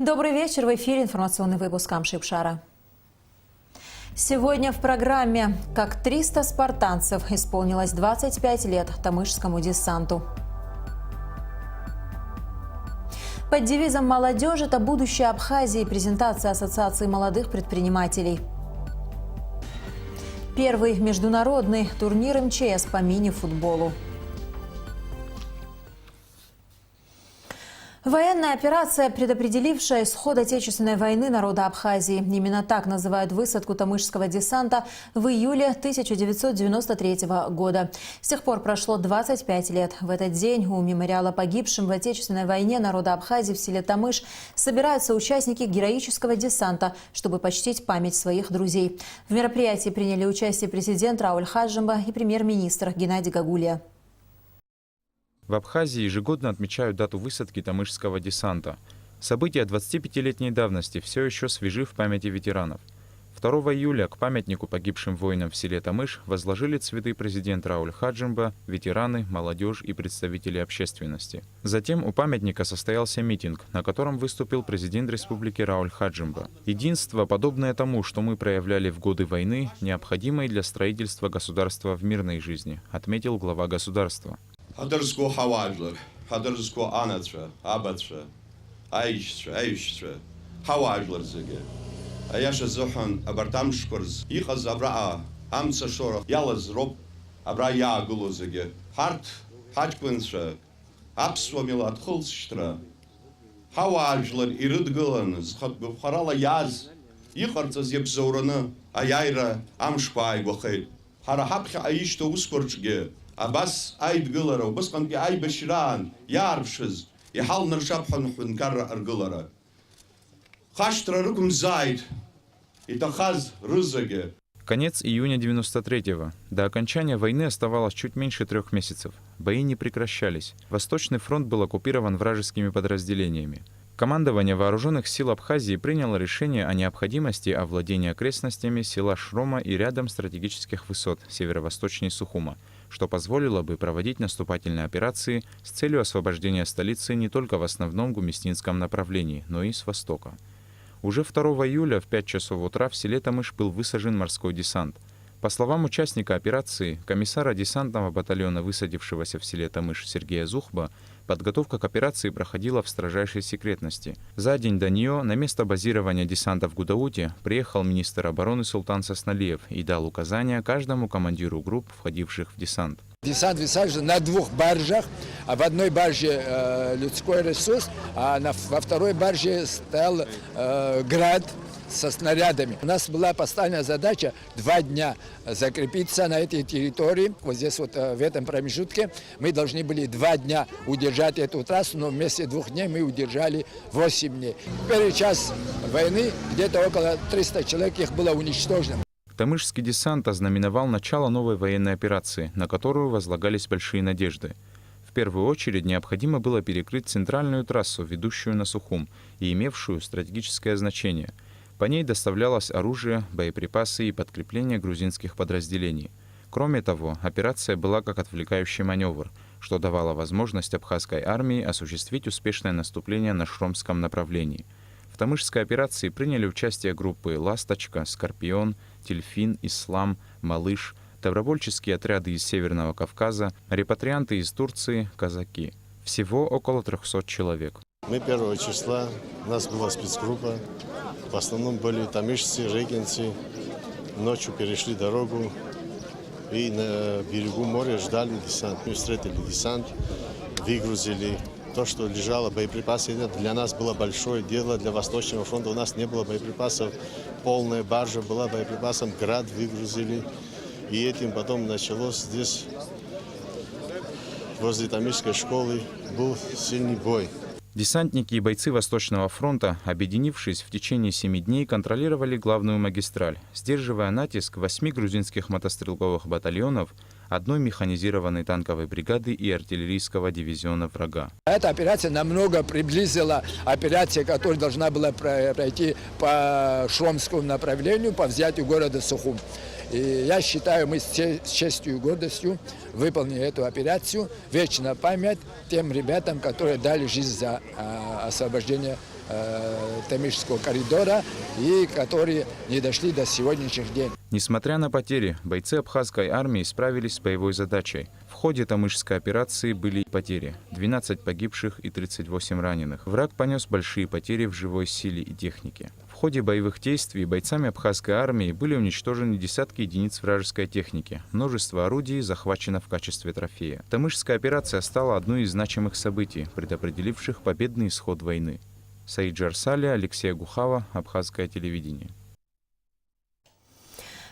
Добрый вечер. В эфире информационный выпуск Амшипшара. Сегодня в программе «Как 300 спартанцев» исполнилось 25 лет Тамышскому десанту. Под девизом «Молодежь – это будущее Абхазии» презентация Ассоциации молодых предпринимателей. Первый международный турнир МЧС по мини-футболу. Военная операция, предопределившая исход Отечественной войны народа Абхазии. Именно так называют высадку Тамышского десанта в июле 1993 года. С тех пор прошло 25 лет. В этот день у мемориала погибшим в Отечественной войне народа Абхазии в селе Тамыш собираются участники героического десанта, чтобы почтить память своих друзей. В мероприятии приняли участие президент Рауль Хаджимба и премьер-министр Геннадий Гагулия. В Абхазии ежегодно отмечают дату высадки Тамышского десанта. События 25-летней давности все еще свежи в памяти ветеранов. 2 июля к памятнику погибшим воинам в селе Тамыш возложили цветы президент Рауль Хаджимба, ветераны, молодежь и представители общественности. Затем у памятника состоялся митинг, на котором выступил президент республики Рауль Хаджимба. Единство, подобное тому, что мы проявляли в годы войны, необходимое для строительства государства в мирной жизни, отметил глава государства. Хадырско хаважлар, хадырско анатра, абатра, айштра, айштра, хаважлар зеге. Аяша зохан абартамшкорз, ихаз абраа, амца шора, ялаз роб, абра ягулу зеге. Харт, хаджквинтра, апсвамилат хулстра. Хаважлар ирыдгылан, харала яз, ихарцаз ебзаурана, аяйра, амшпай гохейт. Харахапха аишто ускорчге. Абас айдгылара, убасқанки айбаширан, ярвшыз, ихал наршапхан хункарра аргылара. Хаштра рукм зайд, итахаз рызаге. Конец июня 93-го. До окончания войны оставалось чуть меньше 3 месяцев. Бои не прекращались. Восточный фронт был оккупирован вражескими подразделениями. Командование Вооруженных сил Абхазии приняло решение о необходимости овладения окрестностями села Шрома и рядом стратегических высот северо-восточней Сухума, что позволило бы проводить наступательные операции с целью освобождения столицы не только в основном гуместинском направлении, но и с востока. Уже 2 июля в 5 часов утра в селе Тамыш был высажен морской десант. По словам участника операции, комиссара десантного батальона, высадившегося в селе Тамыш Сергея Зухба, подготовка к операции проходила в строжайшей секретности. За день до нее на место базирования десанта в Гудауте приехал министр обороны Султан Сосналиев и дал указания каждому командиру групп, входивших в десант. Десант высажен на 2 баржах, а в одной барже людской ресурс, а во второй барже стоял град со снарядами. У нас была поставлена задача 2 дня закрепиться на этой территории. Вот здесь вот в этом промежутке мы должны были 2 дня удержать эту трассу, но вместе 2 дней мы удержали 8 дней. В первый час войны где-то около 300 человек их было уничтожено. Тамышский десант ознаменовал начало новой военной операции, на которую возлагались большие надежды. В первую очередь необходимо было перекрыть центральную трассу, ведущую на Сухум и имевшую стратегическое значение. По ней доставлялось оружие, боеприпасы и подкрепление грузинских подразделений. Кроме того, операция была как отвлекающий маневр, что давало возможность абхазской армии осуществить успешное наступление на Шромском направлении. В Тамышской операции приняли участие группы «Ласточка», «Скорпион», «Дельфин», «Ислам», «Малыш», добровольческие отряды из Северного Кавказа, репатрианты из Турции, казаки. Всего около 300 человек. Мы 1 числа, у нас была спецгруппа, в основном были тамышцы, регенцы. Ночью перешли дорогу и на берегу моря ждали десант. Мы встретили десант, выгрузили то, что лежало, боеприпасы. Это для нас было большое дело, для Восточного фронта у нас не было боеприпасов. Полная баржа была боеприпасом, град выгрузили. И этим потом началось здесь, возле Тамышской школы, был сильный бой. Десантники и бойцы Восточного фронта, объединившись в течение 7 дней, контролировали главную магистраль, сдерживая натиск 8 грузинских мотострелковых батальонов, 1 механизированной танковой бригады и артиллерийского дивизиона врага. Эта операция намного приблизила операцию, которая должна была пройти по Шромскому направлению, по взятию города Сухум. И я считаю, мы с честью и гордостью выполнили эту операцию. Вечная память тем ребятам, которые дали жизнь за освобождение Тамишского коридора и которые не дошли до сегодняшних дней. Несмотря на потери, бойцы абхазской армии справились с боевой задачей. В ходе Тамышской операции были потери – 12 погибших и 38 раненых. Враг понес большие потери в живой силе и технике. В ходе боевых действий бойцами абхазской армии были уничтожены десятки единиц вражеской техники. Множество орудий захвачено в качестве трофея. Тамышская операция стала одной из значимых событий, предопределивших победный исход войны. Саид Джарсали, Алексей Гухава, Абхазское телевидение.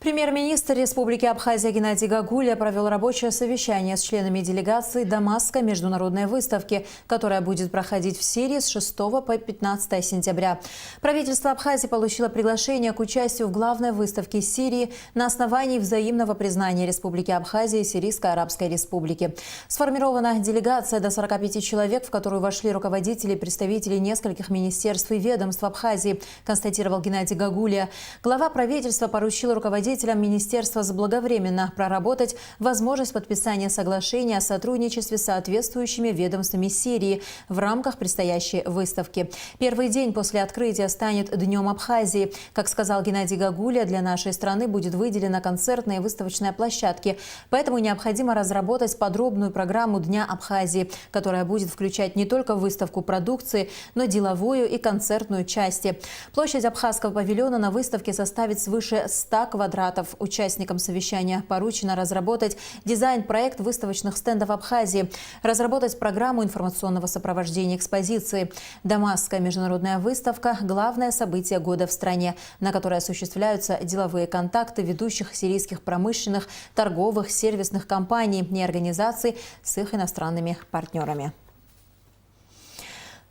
Премьер-министр Республики Абхазия Геннадий Гагуля провел рабочее совещание с членами делегации Дамасской международной выставки, которая будет проходить в Сирии с 6 по 15 сентября. Правительство Абхазии получило приглашение к участию в главной выставке Сирии на основании взаимного признания Республики Абхазия и Сирийской Арабской Республики. Сформирована делегация до 45 человек, в которую вошли руководители и представители нескольких министерств и ведомств Абхазии, констатировал Геннадий Гагуля. Глава правительства поручил руководителям министерства заблаговременно проработать возможность подписания соглашения о сотрудничестве с соответствующими ведомствами Сирии в рамках предстоящей выставки. Первый день после открытия станет Днем Абхазии. Как сказал Геннадий Гагуля, для нашей страны будет выделена концертная и выставочная площадки. Поэтому необходимо разработать подробную программу Дня Абхазии, которая будет включать не только выставку продукции, но и деловую и концертную части. Площадь абхазского павильона на выставке составит свыше 100 квадратов. Участникам совещания поручено разработать дизайн-проект выставочных стендов Абхазии, разработать программу информационного сопровождения экспозиции. Дамасская международная выставка – главное событие года в стране, на которой осуществляются деловые контакты ведущих сирийских промышленных, торговых, сервисных компаний и организаций с их иностранными партнерами.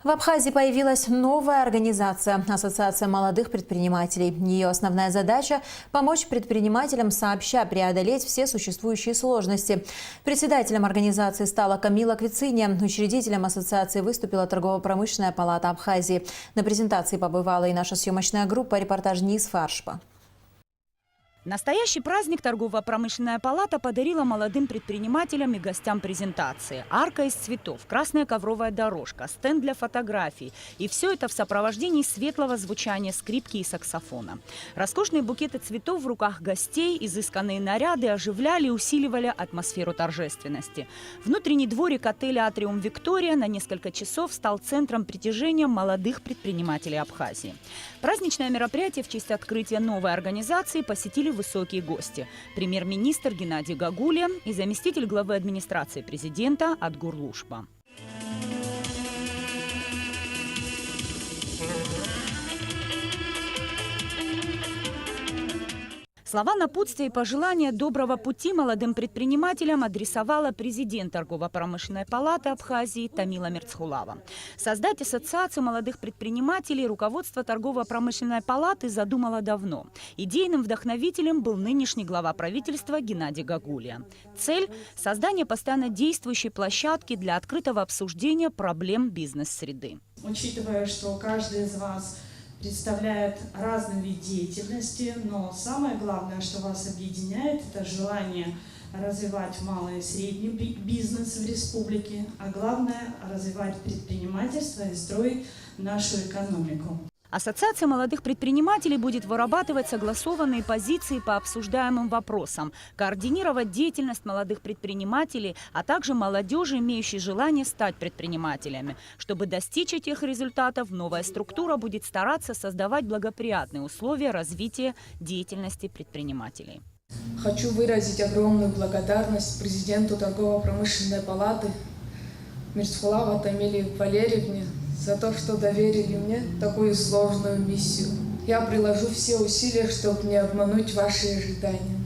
В Абхазии появилась новая организация – Ассоциация молодых предпринимателей. Ее основная задача – помочь предпринимателям сообща преодолеть все существующие сложности. Председателем организации стала Камила Квициния. Учредителем ассоциации выступила Торгово-промышленная палата Абхазии. На презентации побывала и наша съемочная группа. Репортаж Низ Фаршпа. Настоящий праздник Торгово-промышленная палата подарила молодым предпринимателям и гостям презентации. Арка из цветов, красная ковровая дорожка, стенд для фотографий. И все это в сопровождении светлого звучания скрипки и саксофона. Роскошные букеты цветов в руках гостей, изысканные наряды оживляли и усиливали атмосферу торжественности. Внутренний дворик отеля «Атриум Виктория» на несколько часов стал центром притяжения молодых предпринимателей Абхазии. Праздничное мероприятие в честь открытия новой организации посетили высокие гости. Премьер-министр Геннадий Гагуля и заместитель главы администрации президента Адгур Лушба. Слова напутствия и пожелания доброго пути молодым предпринимателям адресовала президент Торгово-промышленной палаты Абхазии Тамила Мерцхулава. Создать ассоциацию молодых предпринимателей руководство Торгово-промышленной палаты задумало давно. Идейным вдохновителем был нынешний глава правительства Геннадий Гагуля. Цель – создание постоянно действующей площадки для открытого обсуждения проблем бизнес-среды. Учитывая, что каждый из вас представляет разный вид деятельности, но самое главное, что вас объединяет, это желание развивать малый и средний бизнес в республике, а главное – развивать предпринимательство и строить нашу экономику. Ассоциация молодых предпринимателей будет вырабатывать согласованные позиции по обсуждаемым вопросам, координировать деятельность молодых предпринимателей, а также молодежи, имеющей желание стать предпринимателями. Чтобы достичь этих результатов, новая структура будет стараться создавать благоприятные условия развития деятельности предпринимателей. Хочу выразить огромную благодарность президенту Торгово-промышленной палаты Мерцхулава Тамиле Валерьевне за то, что доверили мне такую сложную миссию. Я приложу все усилия, чтобы не обмануть ваши ожидания.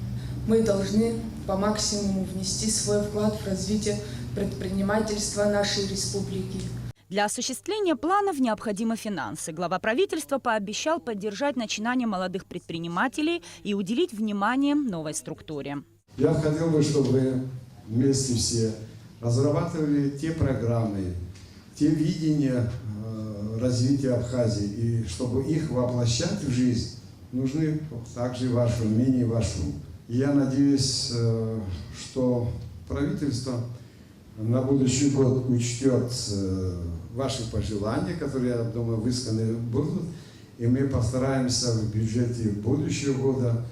Мы должны по максимуму внести свой вклад в развитие предпринимательства нашей республики. Для осуществления планов необходимы финансы. Глава правительства пообещал поддержать начинания молодых предпринимателей и уделить внимание новой структуре. Я хотел бы, чтобы вы вместе все разрабатывали те программы, те видения развития Абхазии, и чтобы их воплощать в жизнь, нужны также ваше умение и ваш ум. Я надеюсь, что правительство на будущий год учтет ваши пожелания, которые, я думаю, высказаны будут. И мы постараемся в бюджете будущего года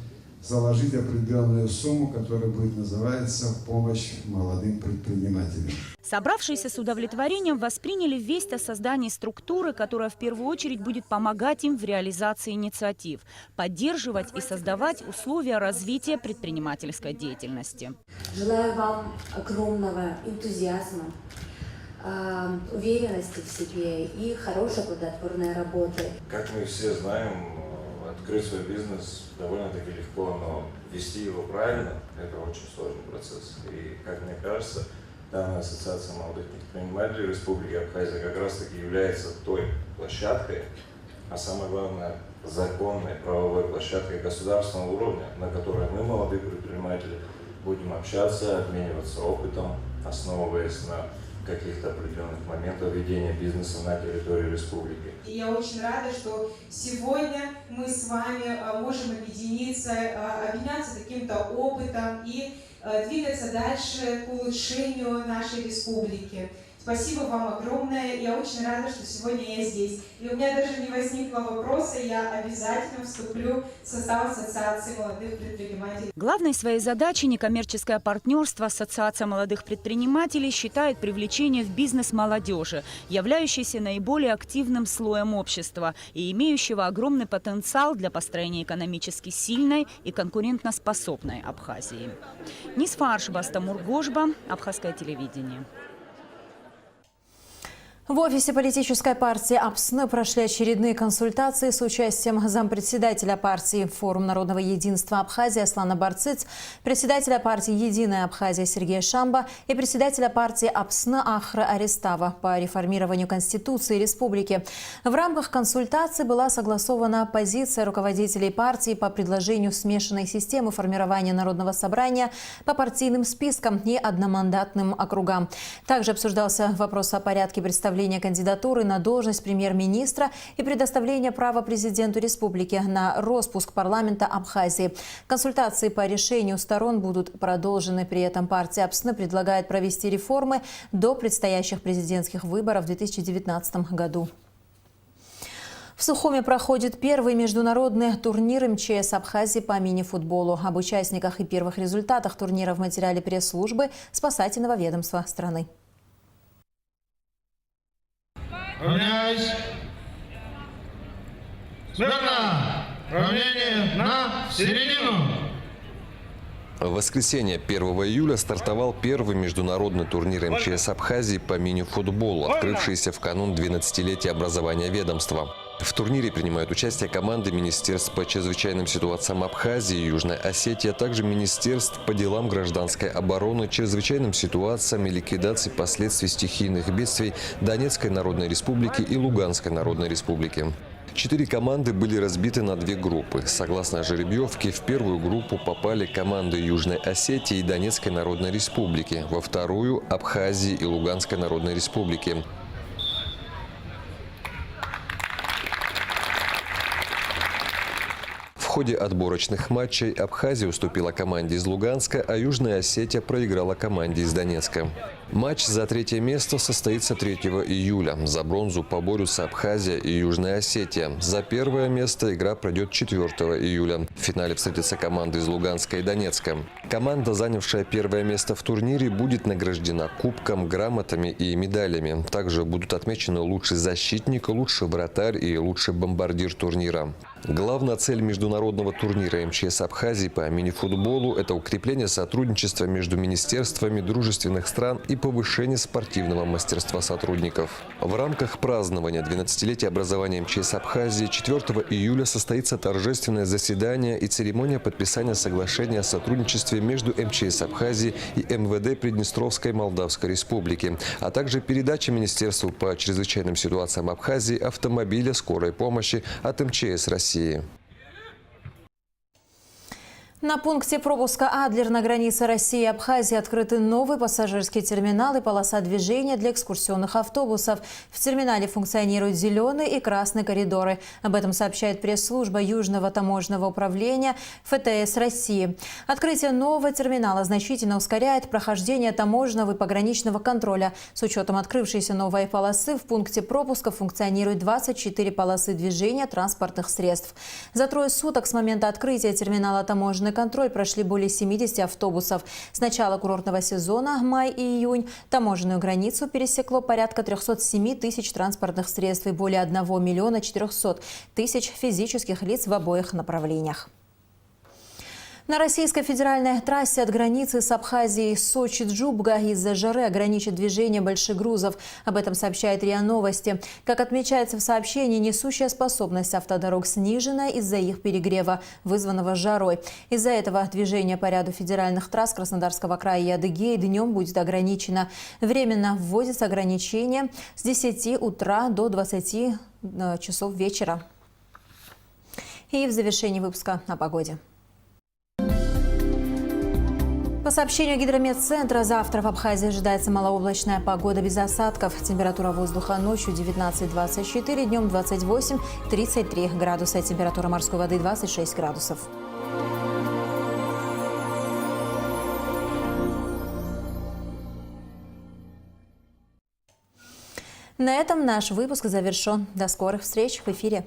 заложить определенную сумму, которая будет называться «Помощь молодым предпринимателям». Собравшиеся с удовлетворением восприняли весть о создании структуры, которая в первую очередь будет помогать им в реализации инициатив, поддерживать и создавать условия развития предпринимательской деятельности. Желаю вам огромного энтузиазма, уверенности в себе и хорошей плодотворной работы. Как мы все знаем, открыть свой бизнес довольно-таки легко, но вести его правильно – это очень сложный процесс. И, как мне кажется, данная ассоциация молодых предпринимателей Республики Абхазия как раз-таки является той площадкой, а самое главное – законной правовой площадкой государственного уровня, на которой мы, молодые предприниматели, будем общаться, обмениваться опытом, основываясь на каких-то определенных моментов ведения бизнеса на территории республики. И я очень рада, что сегодня мы с вами можем объединиться, обменяться каким-то опытом и двигаться дальше к улучшению нашей республики. Спасибо вам огромное. Я очень рада, что сегодня я здесь. И у меня даже не возникло вопроса, я обязательно вступлю в состав Ассоциации молодых предпринимателей. Главной своей задачей некоммерческое партнерство Ассоциация молодых предпринимателей считает привлечение в бизнес молодежи, являющейся наиболее активным слоем общества и имеющего огромный потенциал для построения экономически сильной и конкурентоспособной Абхазии. Нисфа Аршбас, Тамур Гошба, Абхазское телевидение. В офисе политической партии АПСН прошли очередные консультации с участием зампредседателя партии «Форум народного единства Абхазии» Аслана Барцыц, председателя партии «Единая Абхазия» Сергея Шамба и председателя партии АПСН Ахра Арестава по реформированию Конституции Республики. В рамках консультаций была согласована позиция руководителей партии по предложению смешанной системы формирования народного собрания по партийным спискам и одномандатным округам. Также обсуждался вопрос о порядке представления кандидатуры на должность премьер-министра и предоставления права президенту республики на распуск парламента Абхазии. Консультации по решению сторон будут продолжены. При этом партия АПСН предлагает провести реформы до предстоящих президентских выборов в 2019 году. В Сухуме проходит первый международный турнир МЧС Абхазии по мини-футболу. Об участниках и первых результатах турнира в материале пресс-службы спасательного ведомства страны. Равняюсь. Смирно. Равнение на середину. В воскресенье 1 июля стартовал первый международный турнир МЧС Абхазии по мини-футболу, открывшийся в канун 12-летия образования ведомства. В турнире принимают участие команды Министерств по чрезвычайным ситуациям Абхазии и Южной Осетии, а также Министерств по делам гражданской обороны, чрезвычайным ситуациям и ликвидации последствий стихийных бедствий Донецкой Народной Республики и Луганской Народной Республики. 4 команды были разбиты на 2 группы. Согласно жеребьевке, в первую группу попали команды Южной Осетии и Донецкой Народной Республики, во вторую – Абхазии и Луганской Народной Республики. В ходе отборочных матчей Абхазия уступила команде из Луганска, а Южная Осетия проиграла команде из Донецка. Матч за 3-е место состоится 3 июля. За бронзу поборются Абхазия и Южная Осетия. За 1-е место игра пройдет 4 июля. В финале встретятся команды из Луганска и Донецка. Команда, занявшая 1-е место в турнире, будет награждена кубком, грамотами и медалями. Также будут отмечены лучший защитник, лучший вратарь и лучший бомбардир турнира. Главная цель международного турнира МЧС Абхазии по мини-футболу – это укрепление сотрудничества между министерствами дружественных стран и повышение спортивного мастерства сотрудников. В рамках празднования 12-летия образования МЧС Абхазии 4 июля состоится торжественное заседание и церемония подписания соглашения о сотрудничестве между МЧС Абхазии и МВД Приднестровской Молдавской Республики, а также передача Министерству по чрезвычайным ситуациям Абхазии автомобиля скорой помощи от МЧС России. На пункте пропуска «Адлер» на границе России и Абхазии открыты новый пассажирский терминал и полоса движения для экскурсионных автобусов. В терминале функционируют зеленый и красный коридоры. Об этом сообщает пресс-служба Южного таможенного управления ФТС России. Открытие нового терминала значительно ускоряет прохождение таможенного и пограничного контроля. С учетом открывшейся новой полосы в пункте пропуска функционирует 24 полосы движения транспортных средств. За 3 суток с момента открытия терминала таможенный контроль прошли более 70 автобусов. С начала курортного сезона, май и июнь, таможенную границу пересекло порядка 307 тысяч транспортных средств и более 1 миллиона 400 тысяч физических лиц в обоих направлениях. На российской федеральной трассе от границы с Абхазией Сочи-Джубга из-за жары ограничит движение больших грузов. Об этом сообщает РИА Новости. Как отмечается в сообщении, несущая способность автодорог снижена из-за их перегрева, вызванного жарой. Из-за этого движение по ряду федеральных трасс Краснодарского края и Адыгеи днем будет ограничено. Временно вводится ограничение с 10 утра до 20 часов вечера. И в завершении выпуска о погоде. По сообщению Гидрометцентра, завтра в Абхазии ожидается малооблачная погода без осадков. Температура воздуха ночью 19-24, днем 28-33 градуса. Температура морской воды 26 градусов. На этом наш выпуск завершен. До скорых встреч в эфире.